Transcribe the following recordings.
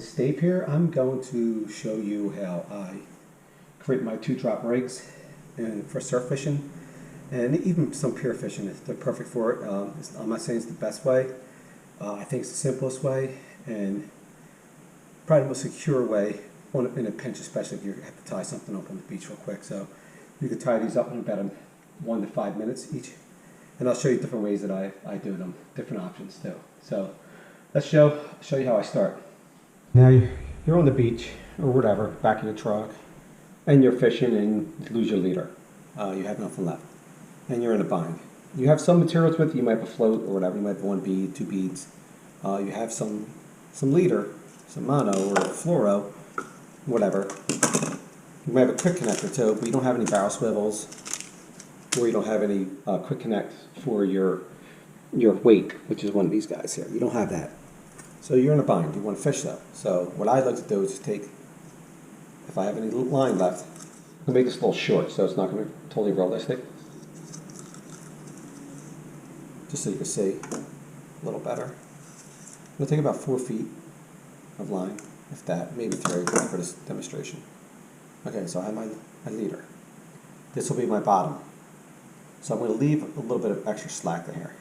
Steve here. I'm going to show you how I create my 2-drop rigs and for surf fishing and even some pier fishing. They're perfect for it. I'm not saying it's the best way. I think it's the simplest way and probably the most secure way in a pinch, especially if you have to tie something up on the beach real quick. So you can tie these up in about 1 to 5 minutes each. And I'll show you different ways that I do them, different options too. So let's show you how I start. Now you're on the beach or whatever, back of your truck, and you're fishing and you lose your leader. You have nothing left, and you're in a bind. You have some materials with you. You might have a float or whatever. You might have 1 bead, 2 beads. You have some leader, some mono or fluoro, whatever. You might have a quick connector too, but you don't have any barrel swivels, or you don't have any quick connect for your weight, which is one of these guys here. You don't have that. So you're in a bind. You want to fish though. So what I like to do is just take, if I have any line left, I'll make this a little short so it's not going to be totally realistic. Just so you can see a little better. I'm going to take about 4 feet of line, if that, maybe 3 for this demonstration. Okay, so I have my leader. This will be my bottom. So I'm going to leave a little bit of extra slack in here.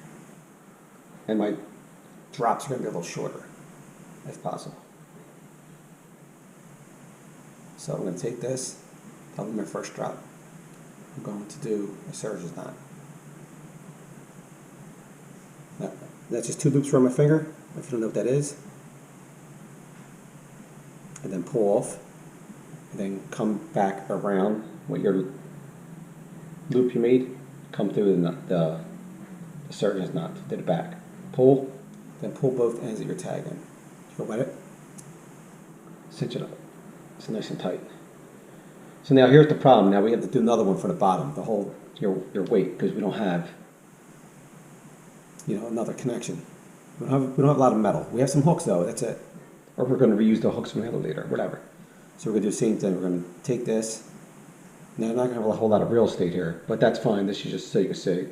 And my drops are going to be a little shorter, if possible. So I'm going to take this, that'll be my first drop. I'm going to do a surgeon's knot. Now, that's just 2 loops around my finger, if you don't know what that is. And then pull off, and then come back around what your loop you made, come through the surgeon's knot to the back. Pull, then pull both ends of your tag in. Go wet it, cinch it up. It's nice and tight. So now here's the problem. Now we have to do another one for the bottom, the whole your weight, because we don't have another connection. We don't have a lot of metal. We have some hooks though. That's it. Or we're going to reuse the hooks from the other leader, whatever. So we're going to do the same thing. We're going to take this. Now I'm not going to have a whole lot of real estate here, but that's fine. This is just so you can see.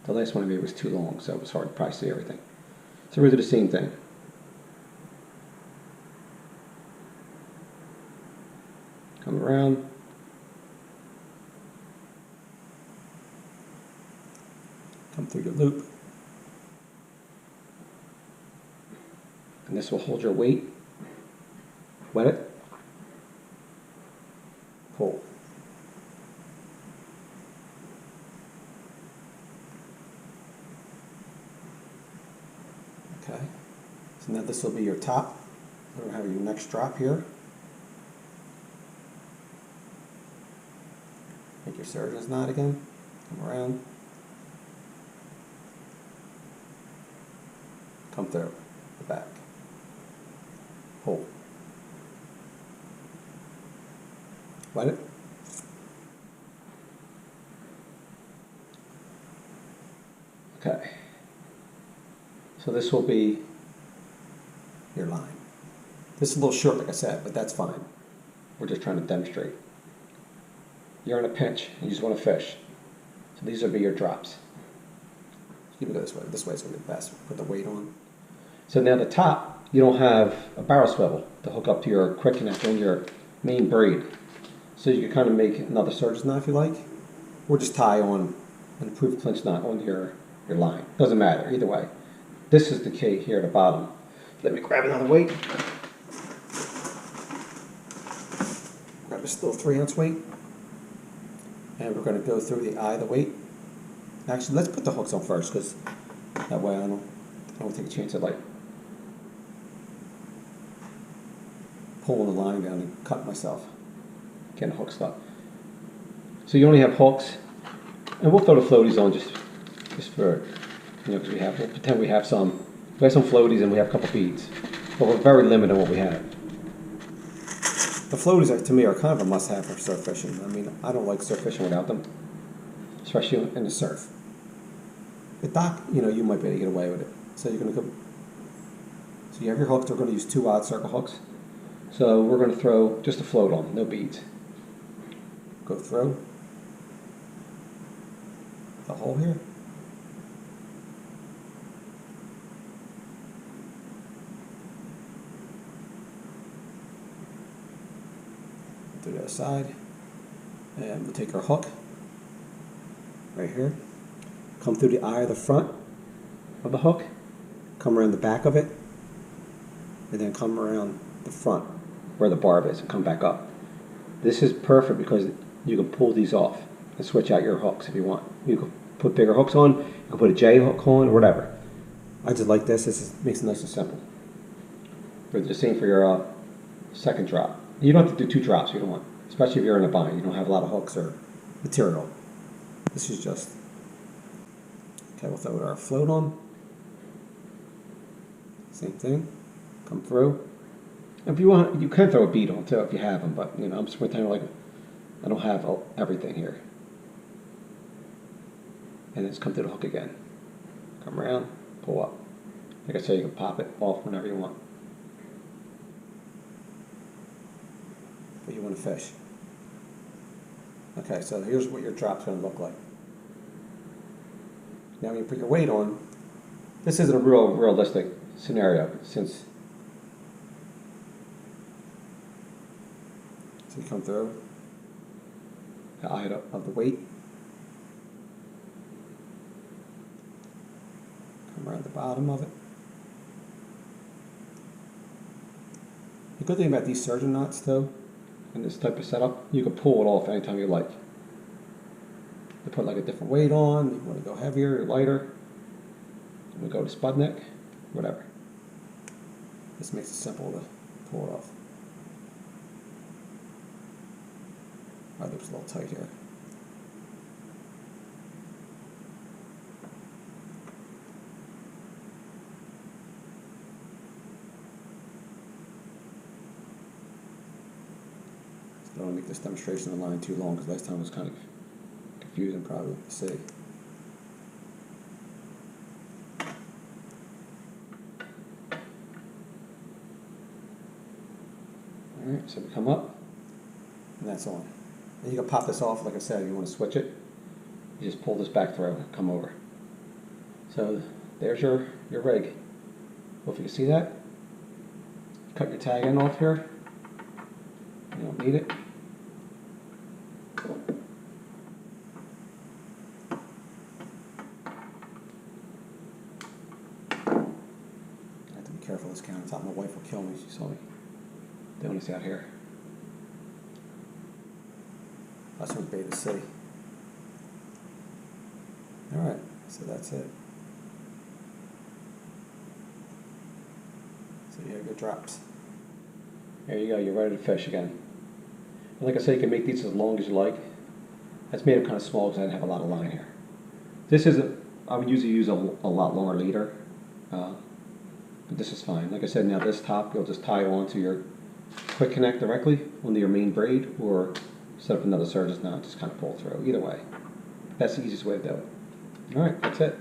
The last one I made was too long, so it was hard to probably see everything. So we're going to do the same thing. Come around. Come through your loop. And this will hold your weight. Wet it. Pull. Okay. So now this will be your top. We're going to have your next drop here. Make your surgeon's knot again. Come around. Come through the back. Pull. Wet it. Okay. So this will be your line. This is a little short, like I said, but that's fine. We're just trying to demonstrate. You're in a pinch, and you just want to fish. So these will be your drops. You can go this way. This way is going to be the best. Put the weight on. So now the top, you don't have a barrel swivel to hook up to your quick connect on your main braid. So you can kind of make another surgeon's knot if you like, or just tie on an approved clinch knot on your line. Doesn't matter, either way. This is the key here at the bottom. Let me grab another weight. Grab this little 3-ounce weight. And we're going to go through the eye of the weight. Actually, let's put the hooks on first, because that way I don't take a chance of like pulling the line down and cutting myself, getting the hook stuck. So you only have hooks, and we'll throw the floaties on just for, because we'll pretend we have some floaties and we have a couple beads, but we're very limited on what we have. The floaties, to me, are kind of a must-have for surf fishing. I mean, I don't like surf fishing without them, especially in the surf. The dock, you might be able to get away with it. So you're going to go. So you have your hooks. We're going to use 2 odd circle hooks. So we're going to throw just a float on, no beads. Go through the hole here. to the other side, and we'll take our hook right here, come through the eye of the front of the hook, come around the back of it, and then come around the front where the barb is and come back up. This is perfect because you can pull these off and switch out your hooks if you want. You can put bigger hooks on, you can put a J hook on, or whatever. I just like this. This makes it nice and simple. But the same for your second drop. You don't have to do 2 drops. You don't want, especially if you're in a bind. You don't have a lot of hooks or material. This is just okay. We'll throw our float on. Same thing. Come through. If you want, you can throw a bead on too if you have them. But you know, I'm just pretending like I don't have everything here. And then just come through the hook again. Come around, pull up. Like I said, you can pop it off whenever you want. But you want to fish. Okay, so here's what your drop's going to look like. Now when you put your weight on, this isn't a realistic scenario since so you come through the eye of the weight, come around the bottom of it. The good thing about these surgeon knots though, in this type of setup, you can pull it off anytime you like. You put like a different weight on, you want to go heavier or lighter, we go to spud neck, whatever. This makes it simple to pull it off. My loop's a little tight here. I don't want to make this demonstration of the line too long because last time it was kind of confusing probably to see. Alright, so we come up and that's on. And you can pop this off, like I said, if you want to switch it. You just pull this back through and come over. So there's your rig. Hope you can see that. Cut your tag end off here. You don't need it. I have to be careful of this countertop. My wife will kill me. She saw me doing this out here. That's from Beta C. Alright, so that's it. So you have your drops. There you go, you're ready to fish again. And like I said, you can make these as long as you like. That's made them kind of small because I didn't have a lot of line here. This isn't, I would usually use a lot longer leader. But this is fine. Like I said, now this top, you'll just tie onto your quick connect directly onto your main braid, or set up another surgeon's knot, just kind of pull through. Either way, that's the easiest way to do it. Alright, that's it.